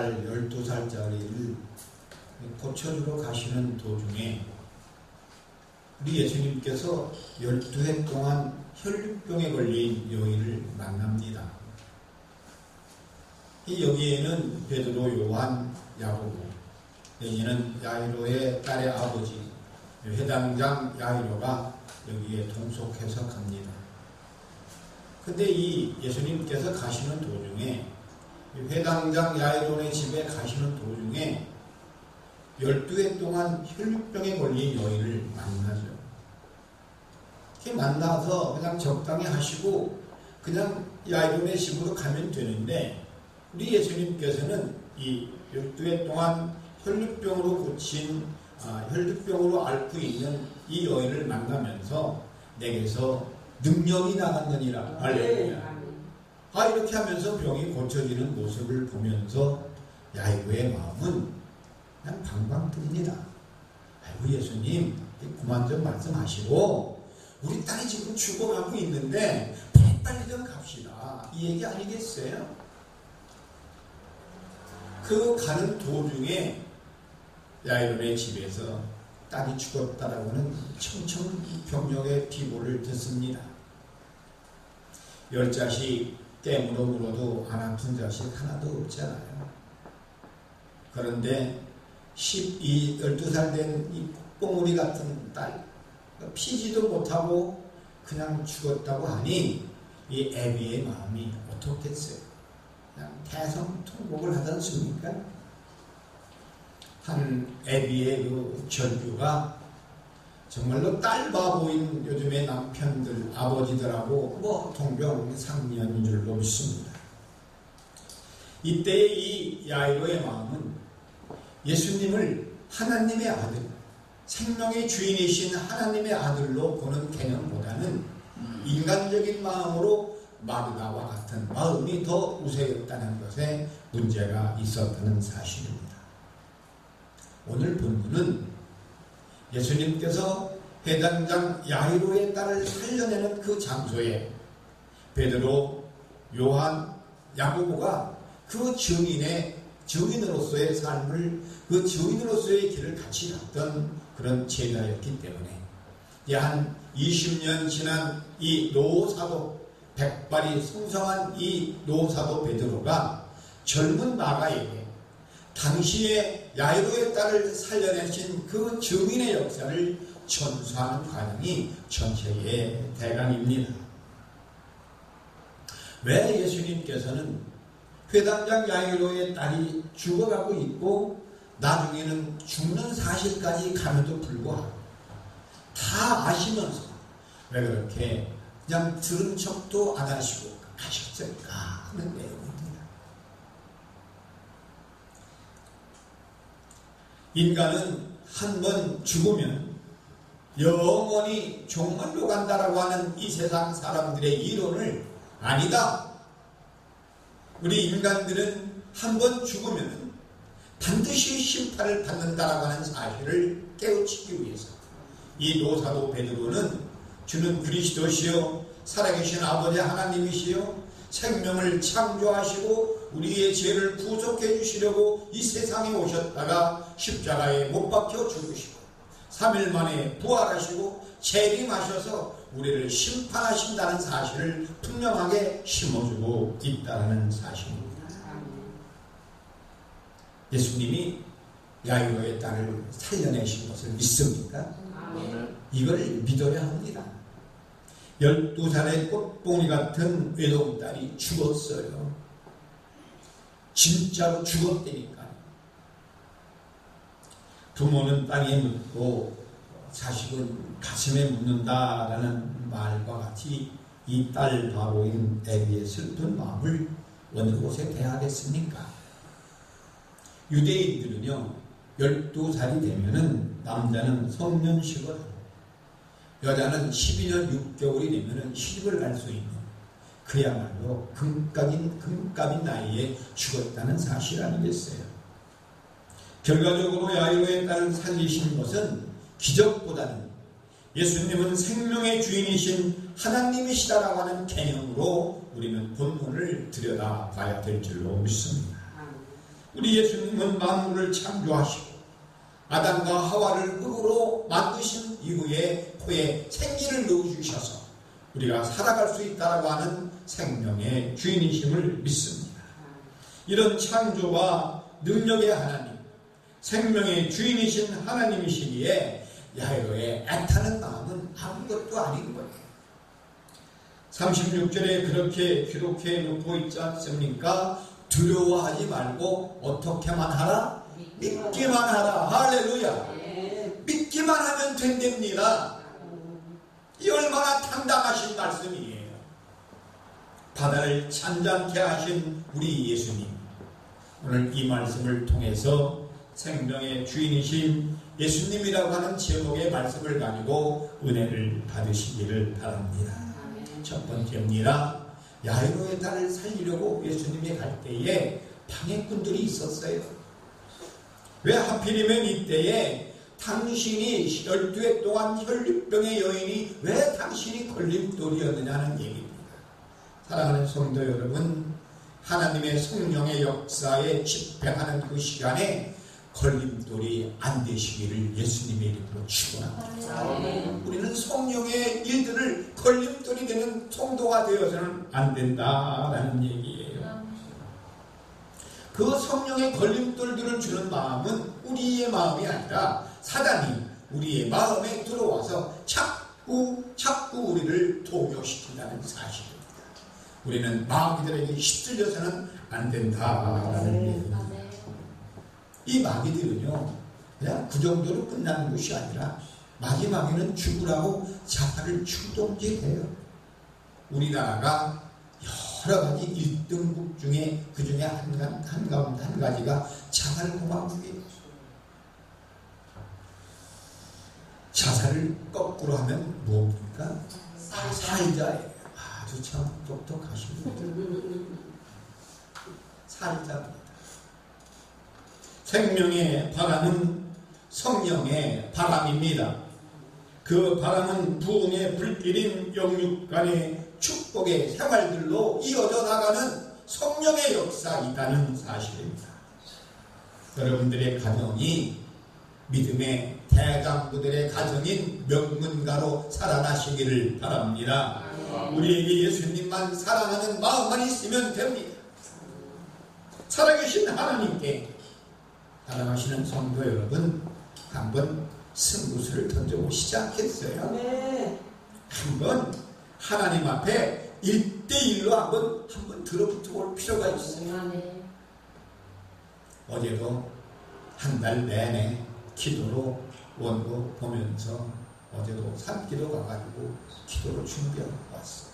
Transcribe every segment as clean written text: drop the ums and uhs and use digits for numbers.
딸 12살짜리를 고쳐주러 가시는 도중에 우리 예수님께서 12해 동안 혈류병에 걸린 여인을 만납니다. 여기에는 베드로, 요한, 야고보, 여기는 야이로의 딸의 아버지 회당장 야이로가 여기에 동속해서 갑니다. 근데 이 예수님께서 가시는 도중에 회당장 야이로의 집에 가시는 도중에 12해 동안 혈류병에 걸린 여인을 만나죠. 이렇게 만나서 그냥 적당히 하시고 그냥 야이로의 집으로 가면 되는데 우리 예수님께서는 이 12해 동안 혈류병으로 고친 혈류병으로 앓고 있는 이 여인을 만나면서 내게서 능력이 나갔느니라. 할렐루야. 이렇게 하면서 병이 고쳐지는 모습을 보면서 야이로의 마음은 그냥 방방 뜹니다. 아이고 예수님 그만 좀 말씀하시고 우리 딸이 지금 죽어가고 있는데 빨리 좀 갑시다. 이 얘기 아니겠어요? 그 가는 도중에 야이로의 집에서 딸이 죽었다라고는 청청병력의 비보를 듣습니다. 10자식 땜으로 물어도 안 아픈 자식 하나도 없잖아요. 그런데 12살 된 이 뽕우리 같은 딸, 피지도 못하고 그냥 죽었다고 하니 이 애비의 마음이 어떻겠어요? 그냥 대성통곡을 하지 않습니까? 한 애비의 그 전주가 정말로 딸 바보인 요즘의 남편들, 아버지들하고 동병상련인 줄로 믿습니다. 이때의 이 야이로의 마음은 예수님을 하나님의 아들, 생명의 주인이신 하나님의 아들로 보는 개념보다는 인간적인 마음으로 마르다와 같은 마음이 더 우세했다는 것에 문제가 있었다는 사실입니다. 오늘 본문은 예수님께서 회당장 야이로의 딸을 살려내는 그 장소에 베드로, 요한, 야고보가 그 증인으로서의 삶을, 그 증인으로서의 길을 같이 갔던 그런 제자였기 때문에 한 20년 지난 이 노사도, 백발이 성성한 이 노사도 베드로가 젊은 마가에게 당시에 야이로의 딸을 살려내신 그 증인의 역사를 전수하는 과정이 전체의 대강입니다. 왜 예수님께서는 회당장 야이로의 딸이 죽어가고 있고 나중에는 죽는 사실까지 감에도 불구하고 다 아시면서 왜 그렇게 그냥 들은 척도 안 하시고 가셨을까 하는 내용입니다. 인간은 한 번 죽으면 영원히 종말로 간다라고 하는 이 세상 사람들의 이론을 아니다. 우리 인간들은 한 번 죽으면 반드시 심판을 받는다라고 하는 사실을 깨우치기 위해서 이 노사도 베드로는 주는 그리스도시요 살아계신 아버지 하나님이시요 생명을 창조하시고 우리의 죄를 부족해 주시려고 이 세상에 오셨다가 십자가에 못 박혀 죽으시고 3일 만에 부활하시고 재림하셔서 우리를 심판하신다는 사실을 분명하게 심어주고 있다는 사실입니다. 예수님이 야이로의 딸을 살려내신 것을 믿습니까? 이걸 믿어야 합니다. 12살의 꽃봉이 같은 외동딸이 죽었어요. 진짜로 죽었다니까. 부모는 땅에 묻고 자식은 가슴에 묻는다라는 말과 같이 이 딸 바보인 애비의 슬픈 마음을 어느 곳에 대하겠습니까? 유대인들은요 12살이 되면은 남자는 성년식을 하고 여자는 12년 6개월이 되면은 시집을 갈 수 있는 그야말로 금값인 나이에 죽었다는 사실 아니겠어요? 결과적으로 야이로의 딸을 살리신 것은 기적보다는 예수님은 생명의 주인이신 하나님이시다라고 하는 개념으로 우리는 본문을 들여다봐야 될 줄로 믿습니다. 우리 예수님은 만물을 창조하시고 아담과 하와를 흙으로 만드신 이후에 코에 생기를 넣어주셔서 우리가 살아갈 수 있다고 하는 생명의 주인이심을 믿습니다. 이런 창조와 능력의 하나님, 생명의 주인이신 하나님이시기에 야이로의 애타는 마음은 아무것도 아닌 거예요. 36절에 그렇게 기록해 놓고 있지 않습니까? 두려워하지 말고 어떻게만 하라? 믿기만 하라. 할렐루야. 믿기만 하면 된답니다. 이 얼마나 당당하신 말씀이에요. 바다를 잔잔케 하신 우리 예수님, 오늘 이 말씀을 통해서 생명의 주인이신 예수님이라고 하는 제목의 말씀을 가지고 은혜를 받으시기를 바랍니다. 첫 번째입니다. 야이로의 딸을 살리려고 예수님이 갈 때에 방해꾼들이 있었어요. 왜 하필이면 이때에 당신이 12해 동안 혈류병의 여인이 왜 당신이 걸림돌이었느냐는 얘기입니다. 사랑하는 성도 여러분, 하나님의 성령의 역사에 집행하는 그 시간에 걸림돌이 안 되시기를 예수님의 이름으로 축원합니다. 우리는 성령의 일들을 걸림돌이 되는 성도가 되어서는 안 된다라는 얘기예요. 그 성령의 걸림돌들을 주는 마음은 우리의 마음이 아니라 사단이 우리의 마음에 들어와서 자꾸 우리를 동요시킨다는 사실입니다. 우리는 마귀들에게 휩쓸려서는 안 된다라는 얘기입니다. 이 마귀들은요, 그냥 그 정도로 끝나는 것이 아니라 마지막에는 죽으라고 자살을 추동질해요. 우리나라가 여러 가지 1등국 중에 그 중에 한 가지가 자살 공화국이에요. 자살을 거꾸로 하면 뭡니까? 살자예요. 아주 참 똑똑하십니다. 살자입니다. 생명의 바람은 성령의 바람입니다. 그 바람은 부흥의 불길인 영육간의 축복의 생활들로 이어져 나가는 성령의 역사이다는 사실입니다. 여러분들의 가정이 믿음의 대장부들의 가정인 명문가로 살아나시기를 바랍니다. 우리에게 예수님만 사랑하는 마음만 있으면 됩니다. 살아계신 하나님께 사랑하시는 성도 여러분, 한번 승부수를 던져보시지 않겠어요? 네. 한번 하나님 앞에 1대1로 한번 들어붙어 볼 필요가 있어요. 네. 어제도 한 달 내내 기도로 원고 보면서 어제도 산기도 가가지고 기도로 준비하고 왔어요.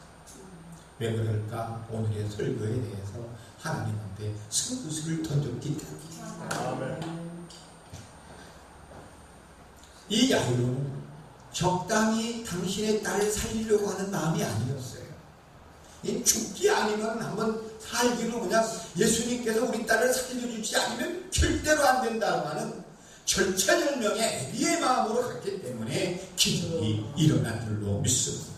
왜 그럴까? 오늘의 설교에 대해서 하나님한테 승부수를 던졌기 때문에. 이 야이로는 적당히 당신의 딸을 살리려고 하는 마음이 아니었어요. 죽기 아니면 한번 살기로 그냥 예수님께서 우리 딸을 살려주지 않으면 절대로 안 된다고 하는 절체절명의 애비의 마음으로 갔기 때문에 기적이 일어난 줄로 믿습니다.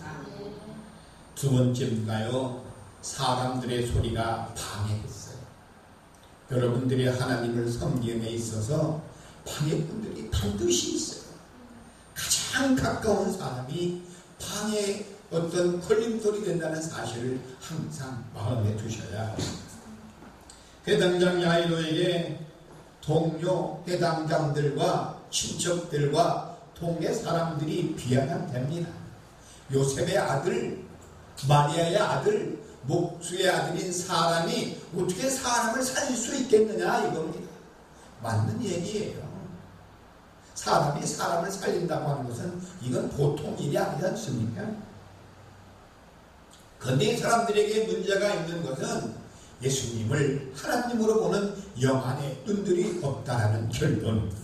두 번째인가요? 사람들의 소리가 방해했어요. 여러분들이 하나님을 섬김에 있어서 방해꾼들이 반드시 있어요. 가장 가까운 사람이 방해 어떤 걸림돌이 된다는 사실을 항상 마음에 두셔야 합니다. 회당장 야이로에게 동료 회당장들과 친척들과 동네 사람들이 비아냥됩니다. 요셉의 아들, 마리아의 아들, 목수의 아들인 사람이 어떻게 사람을 살릴 수 있겠느냐 이겁니다. 맞는 얘기예요. 사람이 사람을 살린다고 하는 것은 이건 보통 일이 아니지 않습니까? 그런데 이 사람들에게 문제가 있는 것은 예수님을 하나님으로 보는 영안의 눈들이 없다라는 결론입니다.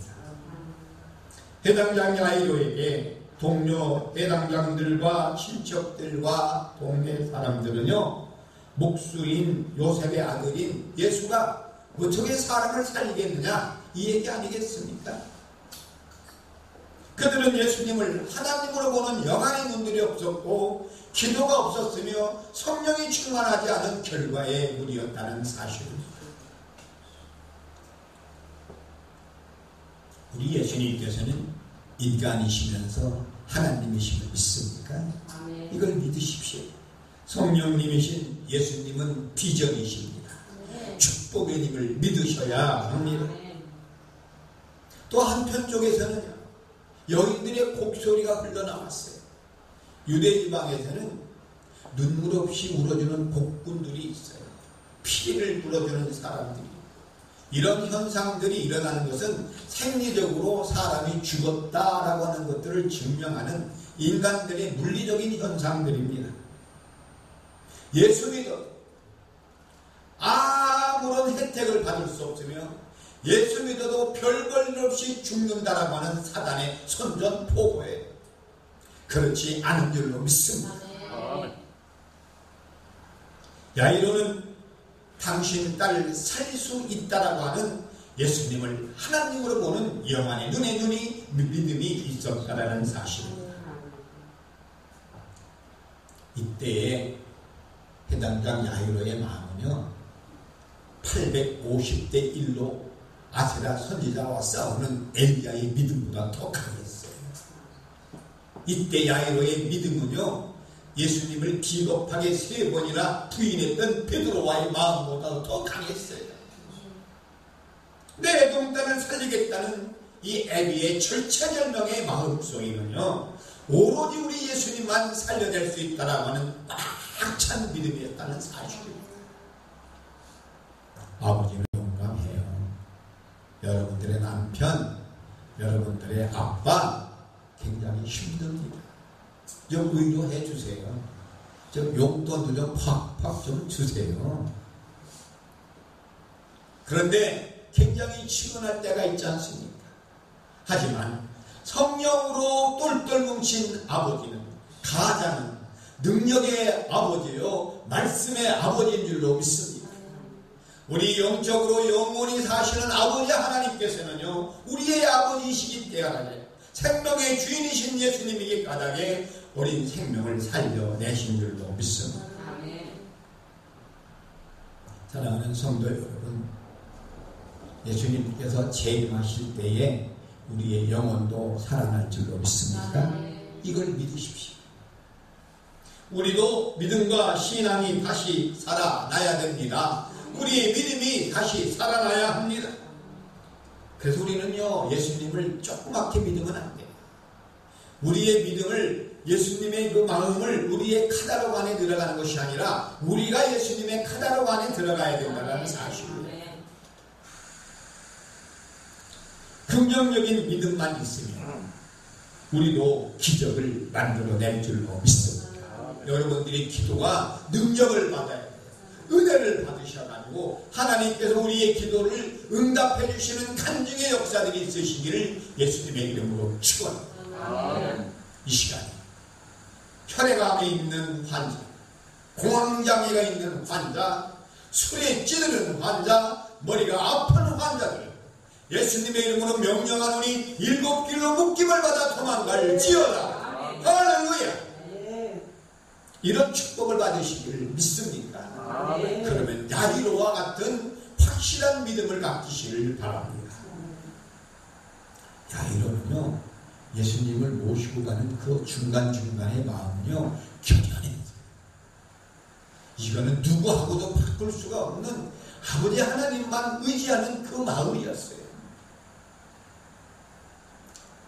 회당장 야이로에게 동료 회당장들과 친척들과 동네 사람들은요, 목수인 요셉의 아들인 예수가 어떻게 사람을 살리겠느냐 이 얘기 아니겠습니까? 그들은 예수님을 하나님으로 보는 영안의 눈들이 없었고 기도가 없었으며 성령이 충만하지 않은 결과의 무리였다는 사실입니다. 우리 예수님께서는 인간이시면서 하나님이심을 믿습니까? 아멘. 이걸 믿으십시오. 성령님이신 예수님은 비전이십니다. 네. 축복의 님을 믿으셔야 합니다. 아멘. 또 한편 쪽에서는 여인들의 곡소리가 흘러나왔어요. 유대지방에서는 눈물 없이 울어주는 곡군들이 있어요. 피를 불어주는 사람들이. 이런 현상들이 일어나는 것은 생리적으로 사람이 죽었다라고 하는 것들을 증명하는 인간들의 물리적인 현상들입니다. 예수 믿어 아무런 혜택을 받을 수 없으며 예수 믿어도 별 볼 일 없이 죽는다라고 하는 사단의 선전포고예요. 그렇지 않은 줄로 믿습니다. 아멘. 야이로는 당신 딸을 살릴 수 있다라고 하는 예수님을 하나님으로 보는 영안의 눈에 눈이 믿음이 있었다라는 사실입니다. 이때에 해당장 야이로의 마음은요 850대 1로 아세라 선지자와 싸우는 엘리야의 믿음보다 더 강했어요. 이때 야이로의 믿음은요 예수님을 비겁하게 3번이나 부인했던 베드로와의 마음보다 더 강했어요. 내 애동딸을 살리겠다는 이 애비의 절체절명의 마음속에는요 오로지 우리 예수님만 살려낼 수 있다라고 하는 꽉찬 믿음이었다는 사실입니다. 아버지는 용감해요. 여러분들의 남편, 여러분들의 아빠 굉장히 힘듭니다. 좀 위로해 주세요. 좀 용돈도 좀 팍팍 좀 주세요. 그런데 굉장히 치근할 때가 있지 않습니까? 하지만 성령으로 똘똘 뭉친 아버지는 가장은 능력의 아버지요 말씀의 아버지인 줄로 믿습니다. 우리 영적으로 영원히 사시는 아버지 하나님께서는요 우리의 아버지이시기 때문에 생명의 주인이신 예수님에게 까닭에 어린 생명을 살려내신 줄로 믿습니다. 사랑하는 성도 여러분, 예수님께서 재림하실 때에 우리의 영혼도 살아날 줄로 믿습니까? 이걸 믿으십시오. 우리도 믿음과 신앙이 다시 살아나야 됩니다. 우리의 믿음이 다시 살아나야 합니다. 그래서 우리는요 예수님을 조그맣게 믿으면 안 돼요. 우리의 믿음을 예수님의 그 마음을 우리의 카다로그 안에 들어가는 것이 아니라 우리가 예수님의 카다로그 안에 들어가야 된다는 사실이에요. 긍정적인 믿음만 있으면 우리도 기적을 만들어낼 줄로 믿습니다. 여러분들의 기도가 능력을 받아야 돼요. 은혜를 받으셔가지고 하나님께서 우리의 기도를 응답해 주시는 간증의 역사들이 있으시기를 예수님의 이름으로 축원합니다. 이 시간에 혈액암에 있는 환자, 공황장애가 있는 환자, 술에 찌드는 환자, 머리가 아픈 환자들 예수님의 이름으로 명령하노니 7길로 묶임을 받아 도망갈지어다. 할렐루야. 이런 축복을 받으시기를 믿습니까? 그러면 야이로와 같은 확실한 믿음을 갖기시를 바랍니다. 야이로는요 예수님을 모시고 가는 그 중간중간의 마음은요 견연해요. 이거는 누구하고도 바꿀 수가 없는 아버지 하나님만 의지하는 그 마음이었어요.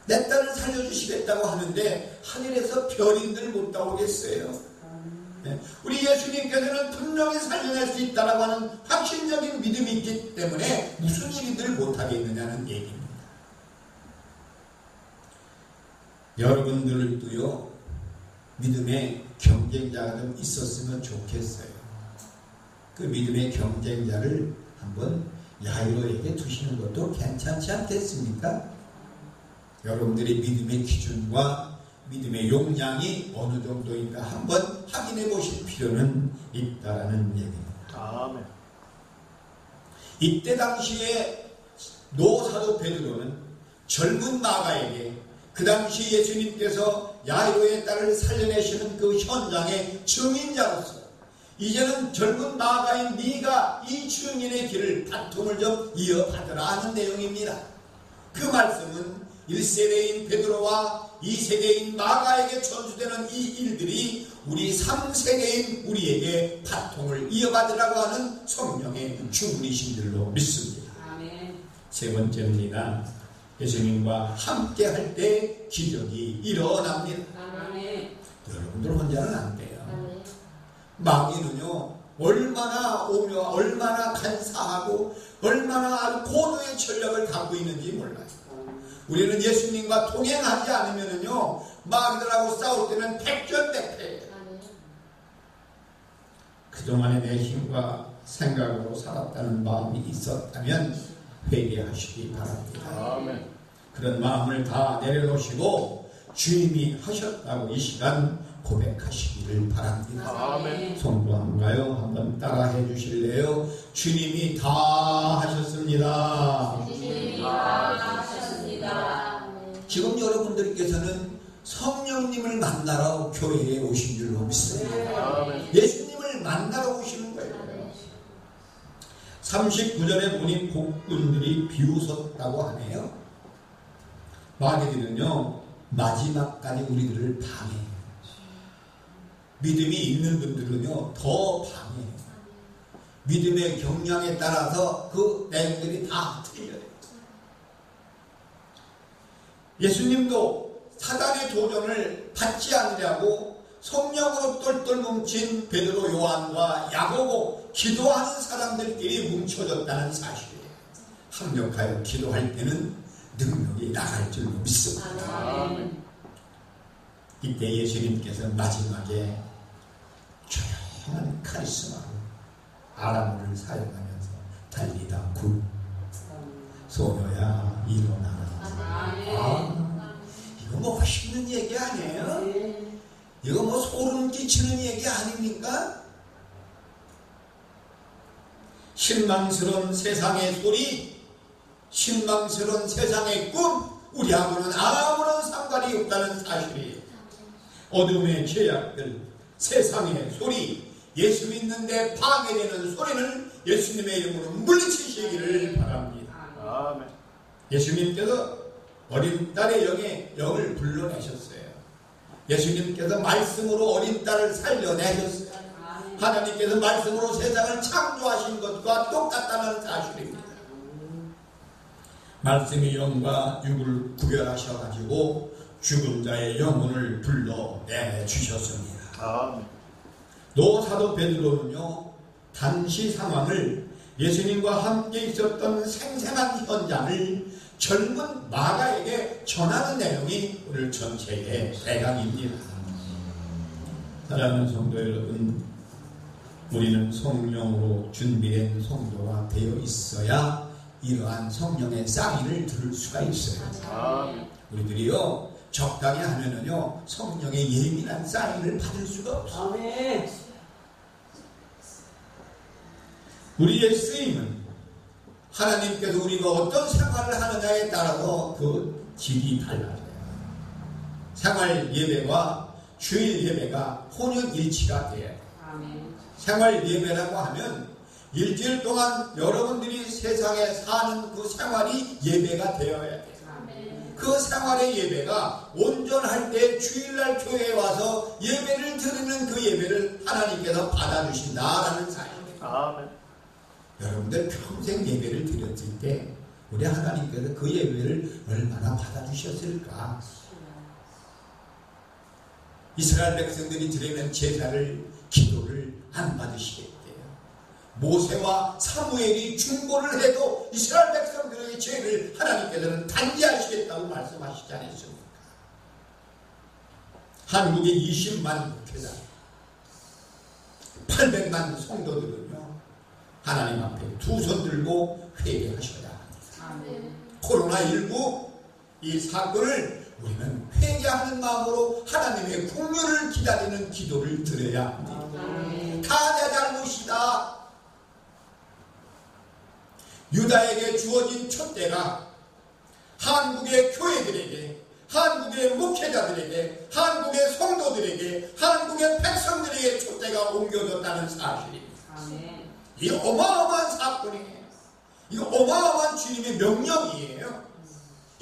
내 딸을 살려주시겠다고 하는데 하늘에서 별인들 못 나오겠어요. 우리 예수님께서는 분명히 살려낼 수 있다고 하는 확신적인 믿음이 있기 때문에 무슨 일이들 못하겠느냐는 얘기입니다. 여러분들도요 믿음의 경쟁자가 좀 있었으면 좋겠어요. 그 믿음의 경쟁자를 한번 야이로에게 두시는 것도 괜찮지 않겠습니까? 여러분들의 믿음의 기준과 믿음의 용량이 어느 정도인가 한번 확인해 보실 필요는 있다라는 얘기입니다. 아멘. 이때 당시에 노사도 베드로는 젊은 마가에게 그 당시 예수님께서 야이로의 딸을 살려내시는 그 현장의 증인자로서 이제는 젊은 마가인 네가 이 증인의 길을 다툼을 좀 이어가더라 하는 내용입니다. 그 말씀은 1세대인 베드로와 2세대인 마가에게 전수되는 이 일들이 우리 3세대인 우리에게 바통을 이어받으라고 하는 성령의 주문이신 줄로 믿습니다. 아멘. 세 번째입니다. 예수님과 함께 할 때 기적이 일어납니다. 아멘. 여러분들 혼자는 안 돼요. 아멘. 마귀는요, 얼마나 오며 얼마나 간사하고 얼마나 고도의 전략을 갖고 있는지 몰라요. 우리는 예수님과 동행하지 않으면요, 마귀들하고 싸울 때는 백전백패예요. 그동안에 내 힘과 생각으로 살았다는 마음이 있었다면 회개하시기 바랍니다. 아멘. 그런 마음을 다 내려놓으시고 주님이 하셨다고 이 시간 고백하시기를 바랍니다. 아멘. 성도한가요? 한번 따라해 주실래요? 주님이 다 하셨습니다. 주님이 다 하셨습니다. 지금 여러분들께서는 성령님을 만나러 교회에 오신 줄로 믿습니다. 아멘. 예수님을 만나러 오시는 거예요. 39절에 보니 복군들이 비웃었다고 하네요. 마귀들은요, 마지막까지 우리들을 방해해요. 믿음이 있는 분들은요, 더 방해해요. 믿음의 경향에 따라서 그 내용들이 다 틀려요. 예수님도 사단의 도전을 받지 않으려고 성령으로 똘똘 뭉친 베드로, 요한과 야고보 기도하는 사람들끼리 뭉쳐졌다는 사실이에요. 합력하여 기도할 때는 능력이 나갈 줄로 믿습니다. 아멘. 이때 예수님께서 마지막에 조용한 카리스마로 아람어를 사용하면서 달리다 굿 소녀야 일어나라. 이거 뭐 멋있는 얘기 아니에요? 이거 뭐 소름 끼치는 얘기 아닙니까? 실망스러운 세상의 소리, 실망스러운 세상의 꿈, 우리하고는 아무런 상관이 없다는 사실이에요. 어둠의 죄악들, 세상의 소리, 예수 믿는데 방해되는 소리는 예수님의 이름으로 물리치시기를 바랍니다. 아멘. 예수님께서 어린 딸의 영을 불러내셨어요. 예수님께서 말씀으로 어린 딸을 살려내셨어요. 하나님께서 말씀으로 세상을 창조하신 것과 똑같다는 사실입니다. 말씀의 영과 육을 구별하셔가지고 죽은 자의 영혼을 불러내주셨습니다. 아멘. 또 사도 베드로는요, 당시 상황을 예수님과 함께 있었던 생생한 현장을 젊은 마가에게 전하는 내용이 오늘 전체의 배경입니다. 사랑하는 성도 여러분, 우리는 성령으로 준비된 성도가 되어 있어야 이러한 성령의 쌍의를 들을 수가 있어요. 아멘. 우리들이요, 적당히 하면은요, 성령의 예민한 쌍의를 받을 수가 없어요. 아멘. 우리의 쓰임은 하나님께서 우리가 어떤 생활을 하느냐에 따라서 그 질이 달라져요. 생활 예배와 주일 예배가 혼연일치가 돼요. 아멘. 생활 예배라고 하면 일주일 동안 여러분들이 세상에 사는 그 생활이 예배가 되어야 돼요. 아멘. 그 생활의 예배가 온전할 때 주일날 교회에 와서 예배를 드리는 그 예배를 하나님께서 받아주신다라는 사실이에요. 아멘. 여러분들 평생 예배를 드렸을 때 우리 하나님께서 그 예배를 얼마나 받아주셨을까? 이스라엘 백성들이 드리는 제사를, 기도를 안 받으시겠대요. 모세와 사무엘이 중보를 해도 이스라엘 백성들의 죄를 하나님께서는 단지하시겠다고 말씀하시지 않았습니까? 한국의 20만 교회자 800만 성도들은요, 하나님 앞에 두 손 들고 회개하셔야 합니다. 아멘. 코로나19 이 사건을 우리는 회개하는 마음으로 하나님의 공유를 기다리는 기도를 드려야 합니다. 아멘. 다 내 잘못이다. 유다에게 주어진 촛대가 한국의 교회들에게, 한국의 목회자들에게, 한국의 성도들에게, 한국의 백성들에게 촛대가 옮겨졌다는 사실입니다. 아멘. 이 어마어마한 사건이에요. 이거 어마어마한 주님의 명령이에요.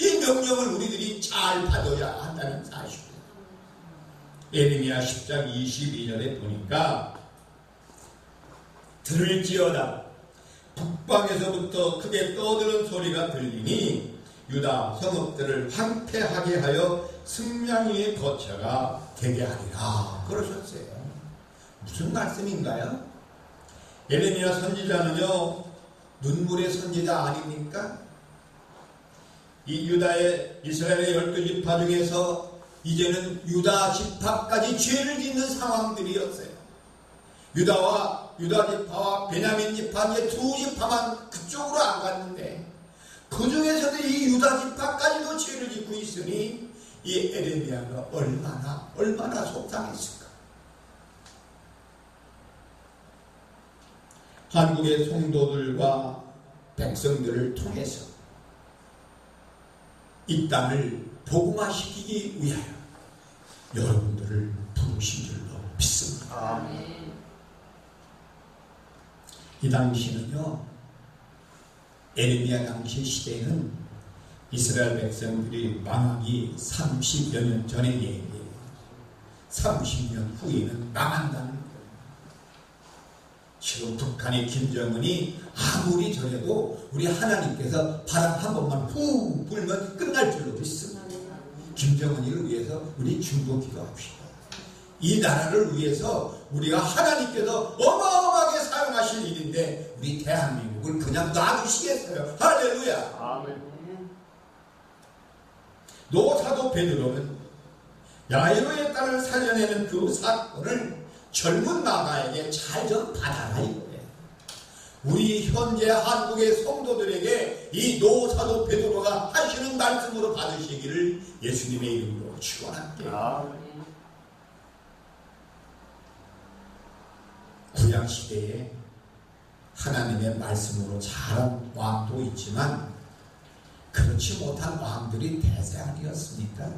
이 명령을 우리들이 잘 받아야 한다는 사실이에요. 예레미야 10장 22절에 보니까 들을지어다 북방에서부터 크게 떠드는 소리가 들리니 유다 성읍들을 황폐하게 하여 승냥이의 거처가 되게 하리라 그러셨어요. 무슨 말씀인가요? 예레미야 선지자는요 눈물의 선지자 아닙니까? 이 유다의 이스라엘의 12지파 중에서 이제는 유다 지파까지 죄를 짓는 상황들이었어요. 유다 지파와 베냐민 지파 이제 두 지파만 그쪽으로 안 갔는데 그 중에서도 이 유다 지파까지도 죄를 짓고 있으니 이 예레미야가 얼마나 속상했을까. 한국의 성도들과 백성들을 통해서 이 땅을 복음화시키기 위하여 여러분들을 부르신 줄로 믿습니다. 아멘. 이 당시는요, 예레미야 당시 시대에는 이스라엘 백성들이 망하기 30여 년 전의 얘기예요. 30년 후에는 망한다는 거예요. 지금 북한의 김정은이 아무리 저래도 우리 하나님께서 바람 한 번만 후 불면 끝날 줄로 믿습니다. 김정은이를 위해서 우리 중보 기도합시다. 이 나라를 위해서 우리가 하나님께서 어마어마하게 사용하실 일인데 우리 대한민국을 그냥 놔두시겠어요? 할렐루야. 아멘. 노사도 베드로는 야이로의 딸을 살려내는 그 사건을 젊은 나가에게 잘 좀 받아라 이거예요. 우리 현재 한국의 성도들에게 이 노사도 베드로가 하시는 말씀으로 받으시기를 예수님의 이름으로 축원할게요. 아멘. 구약시대에 하나님의 말씀으로 자란 왕도 있지만 그렇지 못한 왕들이 대세 아니었습니까?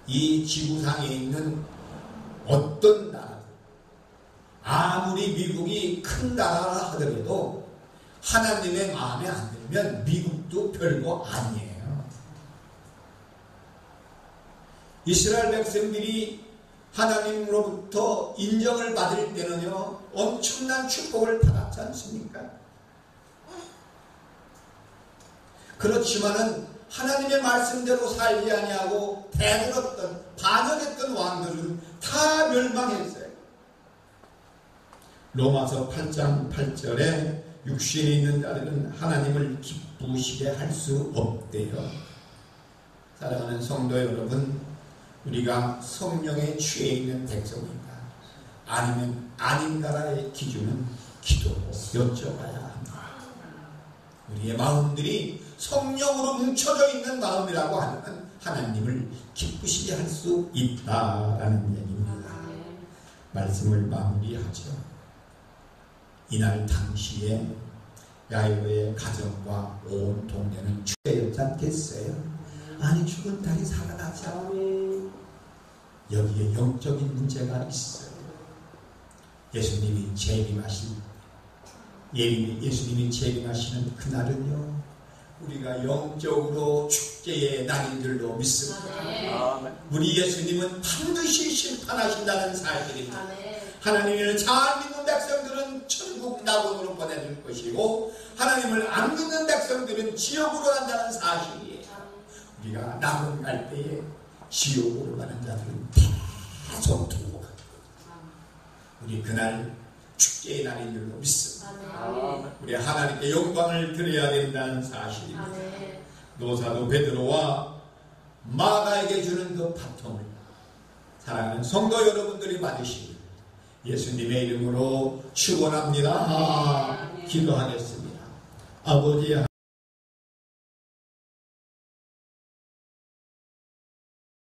이 지구상에 있는 어떤 나라들, 아무리 미국이 큰 나라라 하더라도 하나님의 마음에 안 들면 미국도 별거 아니에요. 이스라엘 백성들이 하나님으로부터 인정을 받을 때는요 엄청난 축복을 받았지 않습니까? 그렇지만은 하나님의 말씀대로 살지 아니하고 대들었던 반역했던 왕들은 다 멸망했어요. 로마서 8장 8절에 육신이 있는 자들은 하나님을 기쁘시게 할 수 없대요. 사랑하는 성도 여러분, 우리가 성령에 취해 있는 백성인가 아니면 아닌가라의 기준은 기도로 여쭤봐야 합니다. 우리의 마음들이 성령으로 뭉쳐져 있는 마음이라고 하면 하나님을 기쁘시게 할 수 있다라는 얘기입니다. 말씀을 마무리하죠. 이날 당시에 야이로의 가정과 온 동네는 축제였지 않겠어요? 아니 죽은 딸이 살아나자. 여기에 영적인 문제가 있어요. 예수님이 재림하시는 그날은요 우리가 영적으로 축제의 날인 줄로 믿습니다. 아멘. 우리 예수님은 반드시 심판하신다는 사실입니다. 하나님을 잘 믿는 백성들은 천국 낙원으로 보내줄 것이고 하나님을 안 믿는 백성들은 지옥으로 간다는 사실이에요. 우리가 낙원 갈 때에 지옥으로 가는 자들은 다 손두고 우리 그날 축제의 날인 줄로 믿습니다. 아멘. 우리 하나님께 영광을 드려야 된다는 사실입니다. 노사도 베드로와 마가에게 주는 그 바통을 사랑하는 성도 여러분들이 받으시길 예수님의 이름으로 축원합니다. 기도하겠습니다. 아버지